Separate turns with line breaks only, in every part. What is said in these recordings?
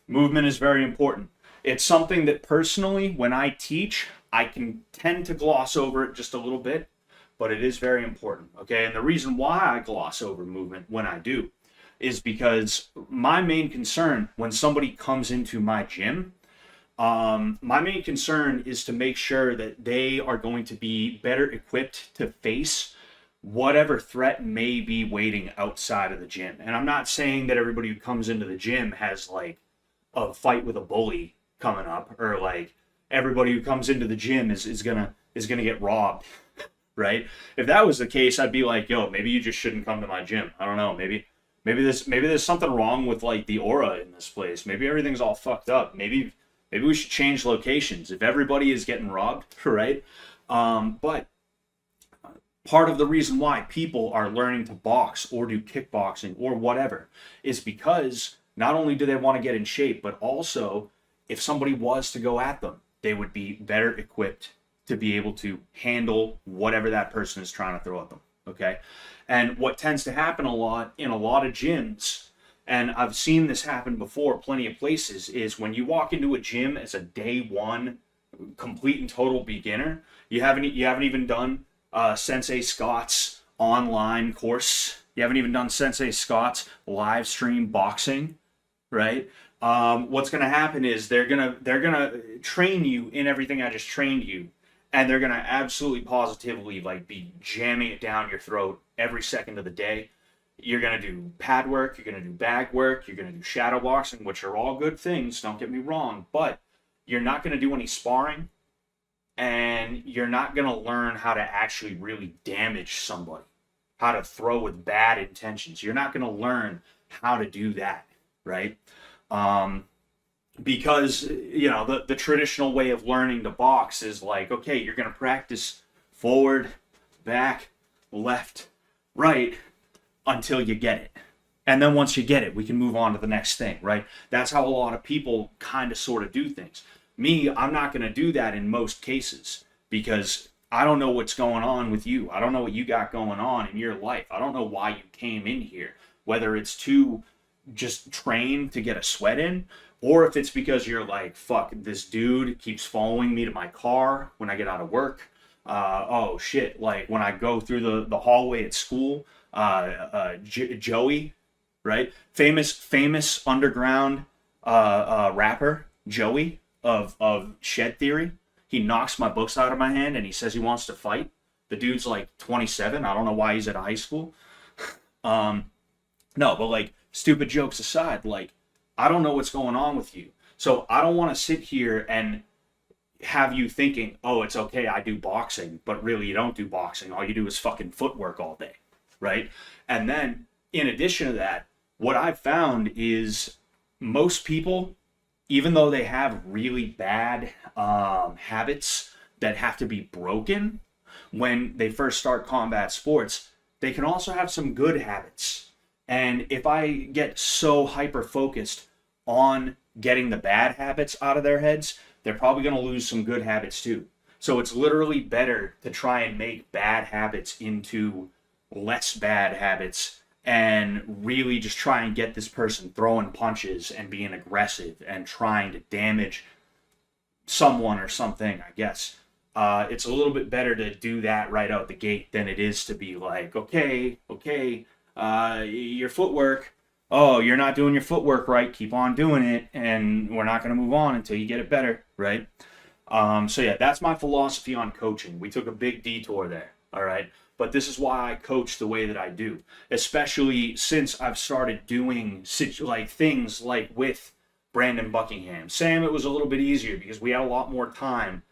Movement is very important. It's something that personally, when I teach, I can tend to gloss over it just a little bit, but it is very important. Okay. And the reason why I gloss over movement when I do is because my main concern when somebody comes into my gym, my main concern is to make sure that they are going to be better equipped to face whatever threat may be waiting outside of the gym. And I'm not saying that everybody who comes into the gym has like a fight with a bully coming up, or like everybody who comes into the gym is gonna get robbed, right? If that was the case, I'd be like, yo, maybe you just shouldn't come to my gym. I don't know, maybe there's something wrong with like the aura in this place. Maybe everything's all fucked up. Maybe we should change locations if everybody is getting robbed, right? But part of the reason why people are learning to box or do kickboxing or whatever is because not only do they want to get in shape, but also if somebody was to go at them, they would be better equipped to be able to handle whatever that person is trying to throw at them. Okay. And what tends to happen a lot in a lot of gyms, and I've seen this happen before plenty of places, is when you walk into a gym as a day one complete and total beginner, you haven't even done Sensei Scott's online course. You haven't even done Sensei Scott's live stream boxing, right? What's going to happen is they're gonna train you in everything I just trained you, and they're gonna absolutely positively like be jamming it down your throat every second of the day. You're gonna do pad work, you're gonna do bag work, you're gonna do shadow boxing, which are all good things. Don't get me wrong, but you're not gonna do any sparring, and you're not going to learn how to actually really damage somebody, how to throw with bad intentions. You're not going to learn how to do that, right? Because, you know, the traditional way of learning to box is like, okay, you're going to practice forward, back, left, right, until you get it. And then once you get it, we can move on to the next thing, right? That's how a lot of people kind of sort of do things. Me, I'm not going to do that in most cases because I don't know what's going on with you. I don't know what you got going on in your life. I don't know why you came in here, whether it's to just train to get a sweat in, or if it's because you're like, fuck, this dude keeps following me to my car when I get out of work. Oh shit, like when I go through the hallway at school, Joey, right? Famous underground rapper, Joey of Shed Theory. He knocks my books out of my hand and he says he wants to fight. The dude's like 27. I don't know why he's at high school. No, but like stupid jokes aside, like I don't know what's going on with you. So I don't want to sit here and have you thinking, oh, it's okay, I do boxing, but really you don't do boxing. All you do is fucking footwork all day, right? And then in addition to that, what I've found is most people, even though they have really bad habits that have to be broken when they first start combat sports, they can also have some good habits. And if I get so hyper focused on getting the bad habits out of their heads, they're probably going to lose some good habits too. So it's literally better to try and make bad habits into less bad habits and really just try and get this person throwing punches and being aggressive and trying to damage someone or something, I guess. It's a little bit better to do that right out the gate than it is to be like, okay, your footwork, oh, you're not doing your footwork right, keep on doing it, and we're not going to move on until you get it better, right? So yeah, that's my philosophy on coaching. We took a big detour there, all right? But this is why I coach the way that I do, especially since I've started doing like things like with Brandon Buckingham. Sam, it was a little bit easier because we had a lot more time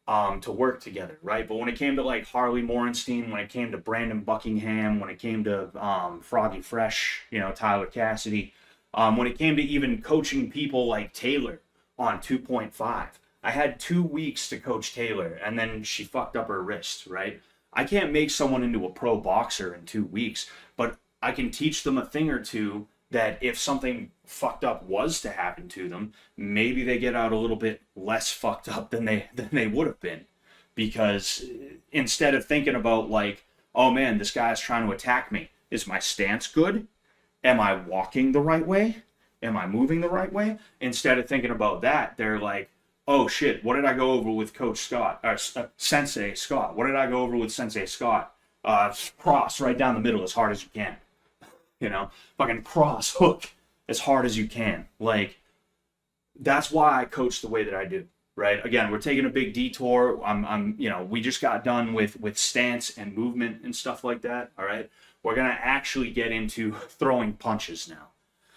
to work together, right? But when it came to like Harley Morenstein, when it came to Brandon Buckingham, when it came to Froggy Fresh, you know, Tyler Cassidy, when it came to even coaching people like Taylor on 2.5, I had 2 weeks to coach Taylor, and then she fucked up her wrist, right? I can't make someone into a pro boxer in 2 weeks, but I can teach them a thing or two that if something fucked up was to happen to them, maybe they get out a little bit less fucked up than they would have been. Because instead of thinking about like, oh man, this guy's trying to attack me. Is my stance good? Am I walking the right way? Am I moving the right way? Instead of thinking about that, they're like, oh shit, what did I go over with Coach Scott, or Sensei Scott? What did I go over with Sensei Scott? Cross right down the middle as hard as you can. You know, fucking cross hook as hard as you can. Like, that's why I coach the way that I do. Right. Again, we're taking a big detour. We just got done with stance and movement and stuff like that. All right. We're going to actually get into throwing punches now.